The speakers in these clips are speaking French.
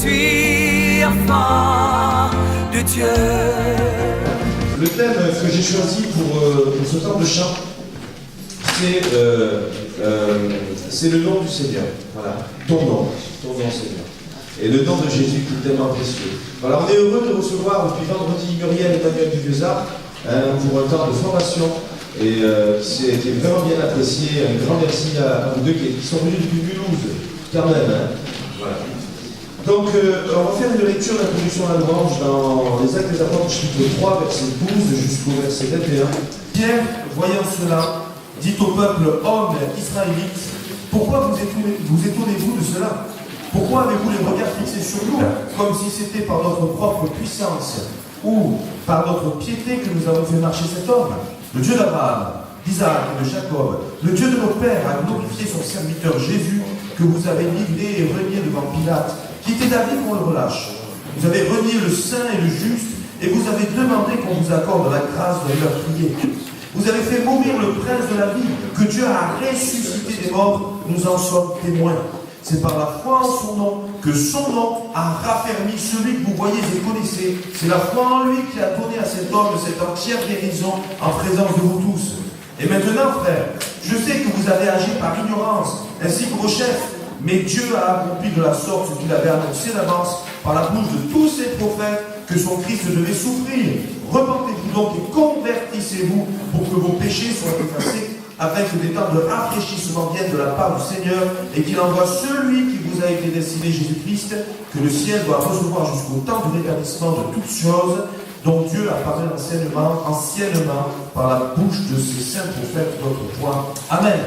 suis enfant de Dieu. Le thème que j'ai choisi pour ce temps de chant, c'est le nom du Seigneur. Voilà, ton nom Seigneur. Et le nom de Jésus qui est tellement précieux. Voilà, on est heureux de recevoir depuis vendredi Muriel et Emmanuel Duvezard pour un temps de formation. Et c'était vraiment bien apprécié. Un grand merci à vous deux qui sont venus depuis Mulhouse, quand même. Voilà. Donc, on va faire une lecture d'introduction à la louange dans les Actes des Apôtres, chapitre 3, verset 12 jusqu'au verset 21. Pierre, voyant cela, dit au peuple, hommes israélites, pourquoi vous étonnez-vous de cela? Pourquoi avez-vous les regards fixés sur nous, comme si c'était par notre propre puissance ou par notre piété que nous avons fait marcher cet homme? Le Dieu d'Abraham, d'Isaac et de Jacob, le Dieu de nos pères a glorifié son serviteur Jésus, que vous avez livré et renié devant Pilate, qui était d'avis qu'on le relâche. Vous avez renié le saint et le juste, et vous avez demandé qu'on vous accorde la grâce de meurtrier. Vous avez fait mourir le prince de la vie, que Dieu a ressuscité des morts, nous en sommes témoins. C'est par la foi en son nom que son nom a raffermi celui que vous voyez et connaissez. C'est la foi en lui qui a donné à cet homme cette entière guérison en présence de vous tous. Et maintenant, frères, je sais que vous avez agi par ignorance, ainsi que vos chefs, mais Dieu a accompli de la sorte ce qu'il avait annoncé d'avance par la bouche de tous ses prophètes, que son Christ devait souffrir. Repentez-vous donc et convertissez-vous pour que vos péchés soient effacés, afin que des temps de rafraîchissement viennent de la part du Seigneur et qu'il envoie celui qui vous a été destiné, Jésus-Christ, que le ciel doit recevoir jusqu'au temps du rétablissement de toutes choses, dont Dieu a parlé anciennement par la bouche de ses saints prophètes d'autrefois. Amen.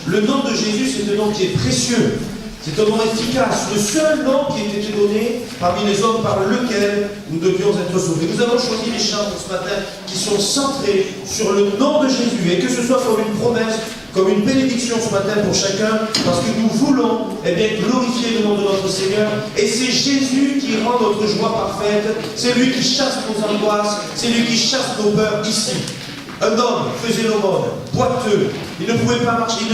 Le nom de Jésus, c'est un nom qui est précieux. C'est un nom efficace, le seul nom qui ait été donné parmi les hommes par lequel nous devions être sauvés. Nous avons choisi les chants ce matin qui sont centrés sur le nom de Jésus, et que ce soit comme une promesse, comme une bénédiction ce matin pour chacun, parce que nous voulons glorifier le nom de notre Seigneur, et c'est Jésus qui rend notre joie parfaite, c'est lui qui chasse nos angoisses, c'est lui qui chasse nos peurs ici. Un homme faisait l'aumône, boiteux, il ne pouvait pas marcher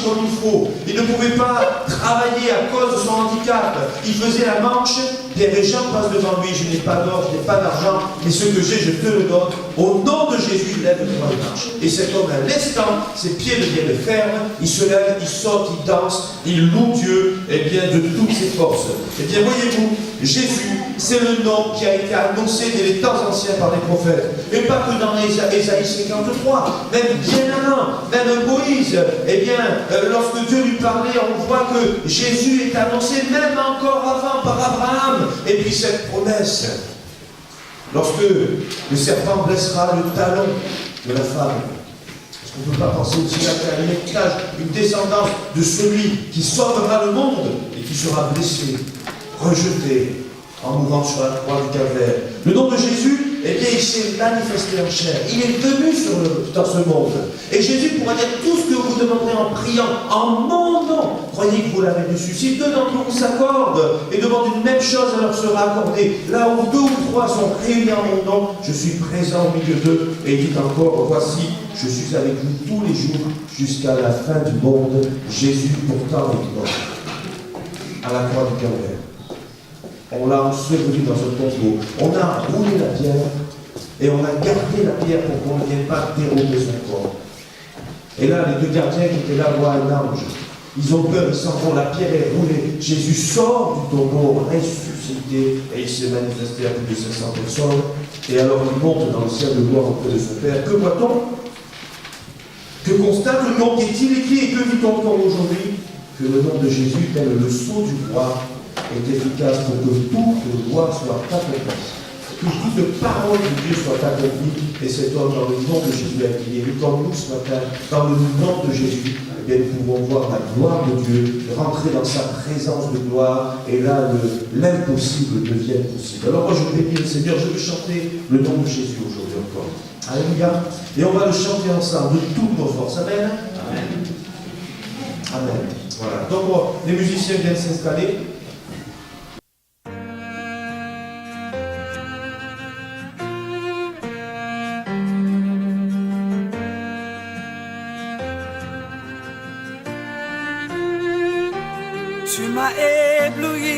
comme il faut, il ne pouvait pas travailler à cause de son handicap, il faisait la manche, des gens passent devant lui, je n'ai pas d'or, je n'ai pas d'argent, mais ce que j'ai, je te le donne, au nom de Jésus, lève-toi et marche. Et cet homme, à l'instant, ses pieds deviennent fermes, il se lève, il saute, il danse, il loue Dieu, de toutes ses forces. Voyez-vous, Jésus, c'est le nom qui a été annoncé dès les temps anciens par les prophètes, et pas que dans Ésaïe 53, même bien avant, même Moïse, lorsque Dieu lui parlait, on voit que Jésus est annoncé même encore avant par Abraham. Et puis cette promesse, lorsque le serpent blessera le talon de la femme, parce qu'on ne peut pas penser aussi à un héritage, une descendance de celui qui sauvera le monde et qui sera blessé, rejeté, en mourant sur la croix du calvaire. Le nom de Jésus, il s'est manifesté en chair. Il est venu dans ce monde. Et Jésus pourra dire tout ce que vous demanderez en priant, en mon nom. Croyez que vous l'avez reçu. Si deux d'entre vous s'accordent et demandent une même chose, elle leur sera accordée. Là où deux ou trois sont réunis en mon nom, je suis présent au milieu d'eux. Et il dit encore, voici, je suis avec vous tous les jours jusqu'à la fin du monde. Jésus pourtant est mort à la croix du calvaire. On l'a enseveli dans un tombeau. On a roulé la pierre et on a gardé la pierre pour qu'on ne vienne pas dérober son corps. Et là, les deux gardiens qui étaient là voient un ange. Ils ont peur, ils s'en vont, la pierre est roulée. Jésus sort du tombeau, ressuscité, et il s'est manifesté à plus de 500 personnes. Et alors il monte dans le ciel de gloire auprès de son Père. Que voit-on? Que constate le monde? Qu'est-il écrit et que vit-on encore aujourd'hui? Que le nom de Jésus, tel le sceau du roi, est efficace pour que toute loi soit accomplie, que toute parole de Dieu soit accomplie, et cet homme, dans le nom de Jésus, a été guéri. Comme nous ce matin, dans le nom de Jésus, nous pouvons voir la gloire de Dieu, rentrer dans sa présence de gloire, et là, l'impossible devient possible. Alors moi, je bénis le Seigneur, je veux chanter le nom de Jésus aujourd'hui encore. Alléluia. Et on va le chanter ensemble de toutes nos forces. Amen. Amen. Amen. Voilà. Donc, les musiciens viennent s'installer. Tu m'as ébloui